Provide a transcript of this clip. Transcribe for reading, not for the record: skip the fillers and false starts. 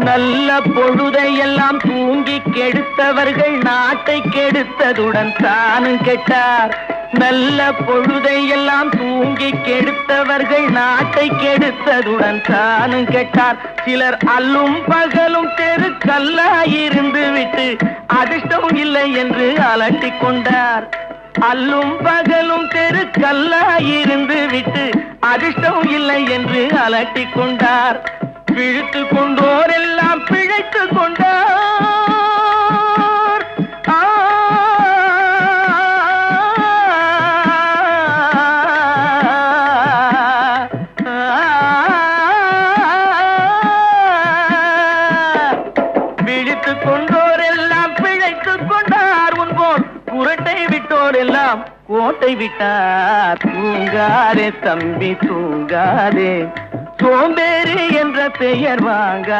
நல்ல பொழுதையெல்லாம் தூங்கி கெடுத்தவர்கள் நாட்டை கெடுத்ததுடன் தானும் கெட்டார். நல்ல பொழுதையெல்லாம் தூங்கி கெடுத்தவர்கள் நாட்டை கெடுத்ததுடன் தானும் கெட்டார். சிலர் அல்லும் பகலும் தெருக்கல்லாயிருந்து விட்டு அதிர்ஷ்டம் இல்லை என்று அலட்டிக் கொண்டார். அல்லும் பகலும் தெருக்கல்லாயிருந்து விட்டு அதிர்ஷ்டம் இல்லை என்று அலட்டிக் கொண்டார். பிழைத்து கொண்டோர் எல்லாம் பிழைத்து கொண்டார். பிழைத்து கொண்டோர் எல்லாம் பிழைத்து கொண்டார். உன்போல் புரட்டை விட்டோர் எல்லாம் கோட்டை விட்டார். தூங்காதே தம்பி தூங்காதே, சோம்பேறி என்ற பெயர் வாங்க